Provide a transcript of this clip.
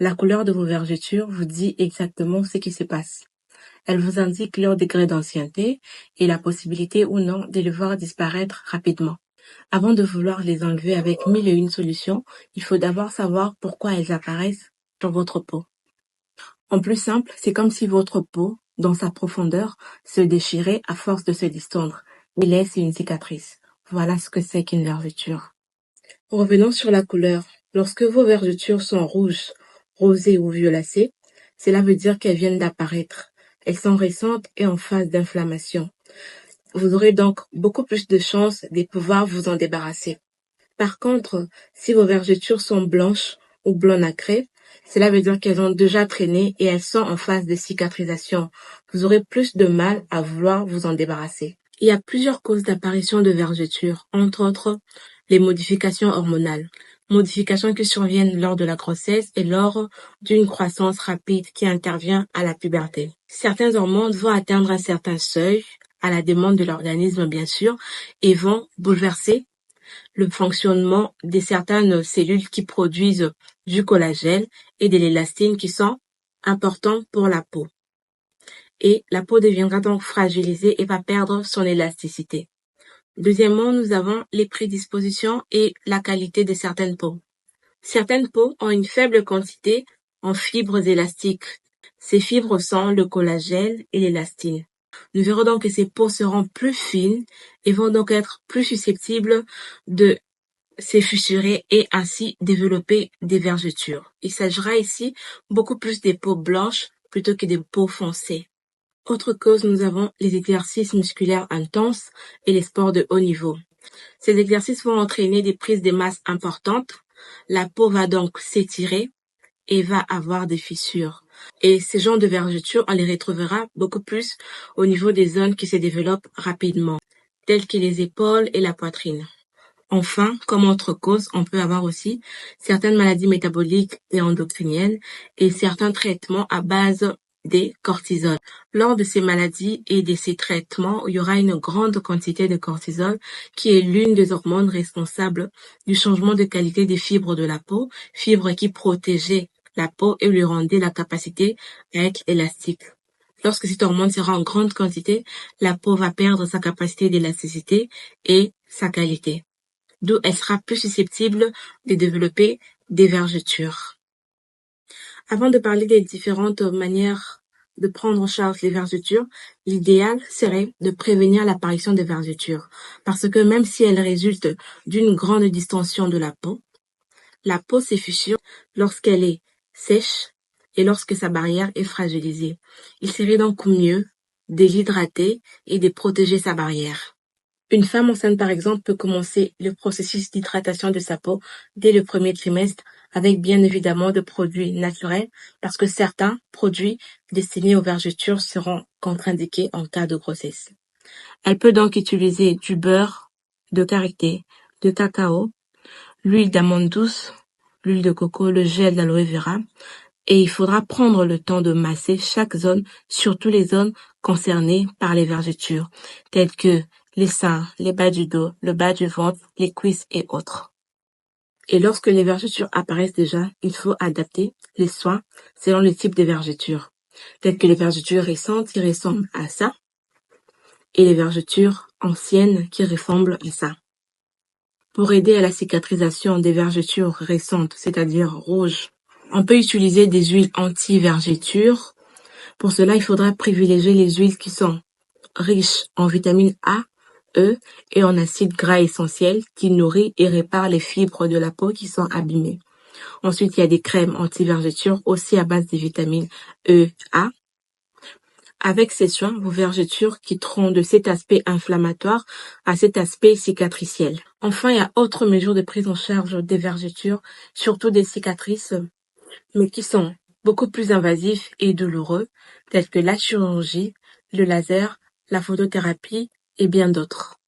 La couleur de vos vergetures vous dit exactement ce qui se passe. Elle vous indique leur degré d'ancienneté et la possibilité ou non de les voir disparaître rapidement. Avant de vouloir les enlever avec mille et une solutions, il faut d'abord savoir pourquoi elles apparaissent sur votre peau. En plus simple, c'est comme si votre peau, dans sa profondeur, se déchirait à force de se distendre et laisse une cicatrice. Voilà ce que c'est qu'une vergeture. Revenons sur la couleur. Lorsque vos vergetures sont rouges, rosées ou violacées, cela veut dire qu'elles viennent d'apparaître. Elles sont récentes et en phase d'inflammation. Vous aurez donc beaucoup plus de chances de pouvoir vous en débarrasser. Par contre, si vos vergetures sont blanches ou blanc nacré, cela veut dire qu'elles ont déjà traîné et elles sont en phase de cicatrisation. Vous aurez plus de mal à vouloir vous en débarrasser. Il y a plusieurs causes d'apparition de vergetures, entre autres les modifications hormonales. Modifications qui surviennent lors de la grossesse et lors d'une croissance rapide qui intervient à la puberté. Certaines hormones vont atteindre un certain seuil, à la demande de l'organisme bien sûr, et vont bouleverser le fonctionnement de certaines cellules qui produisent du collagène et de l'élastine qui sont importants pour la peau. Et la peau deviendra donc fragilisée et va perdre son élasticité. Deuxièmement, nous avons les prédispositions et la qualité de certaines peaux. Certaines peaux ont une faible quantité en fibres élastiques. Ces fibres sont le collagène et l'élastine. Nous verrons donc que ces peaux seront plus fines et vont donc être plus susceptibles de s'effusurer et ainsi développer des vergetures. Il s'agira ici beaucoup plus des peaux blanches plutôt que des peaux foncées. Autre cause, nous avons les exercices musculaires intenses et les sports de haut niveau. Ces exercices vont entraîner des prises de masse importantes. La peau va donc s'étirer et va avoir des fissures. Et ces genres de vergetures, on les retrouvera beaucoup plus au niveau des zones qui se développent rapidement, telles que les épaules et la poitrine. Enfin, comme autre cause, on peut avoir aussi certaines maladies métaboliques et endocriniennes et certains traitements à base des cortisol. Lors de ces maladies et de ces traitements, il y aura une grande quantité de cortisol qui est l'une des hormones responsables du changement de qualité des fibres de la peau, fibres qui protégeaient la peau et lui rendaient la capacité à être élastique. Lorsque cette hormone sera en grande quantité, la peau va perdre sa capacité d'élasticité et sa qualité, d'où elle sera plus susceptible de développer des vergetures. Avant de parler des différentes manières de prendre en charge les vergetures, l'idéal serait de prévenir l'apparition des vergetures, parce que même si elles résultent d'une grande distension de la peau s'effusure lorsqu'elle est sèche et lorsque sa barrière est fragilisée. Il serait donc mieux de l'hydrater et de protéger sa barrière. Une femme enceinte, par exemple, peut commencer le processus d'hydratation de sa peau dès le premier trimestre avec bien évidemment de produits naturels parce que certains produits destinés aux vergetures seront contre-indiqués en cas de grossesse. Elle peut donc utiliser du beurre de karité, de cacao, l'huile d'amande douce, l'huile de coco, le gel d'aloe vera, et il faudra prendre le temps de masser chaque zone, surtout les zones concernées par les vergetures, telles que les seins, les bas du dos, le bas du ventre, les cuisses et autres. Et lorsque les vergetures apparaissent déjà, il faut adapter les soins selon le type de vergeture, telles que les vergetures récentes qui ressemblent à ça, et les vergetures anciennes qui ressemblent à ça. Pour aider à la cicatrisation des vergetures récentes, c'est-à-dire rouges, on peut utiliser des huiles anti-vergetures. Pour cela, il faudra privilégier les huiles qui sont riches en vitamine A, E et en acides gras essentiels qui nourrit et répare les fibres de la peau qui sont abîmées. Ensuite, il y a des crèmes anti-vergetures aussi à base de vitamines E, A. Avec ces soins, vos vergetures quitteront de cet aspect inflammatoire à cet aspect cicatriciel. Enfin, il y a autres mesures de prise en charge des vergetures, surtout des cicatrices, mais qui sont beaucoup plus invasifs et douloureux, tels que la chirurgie, le laser, la photothérapie et bien d'autres.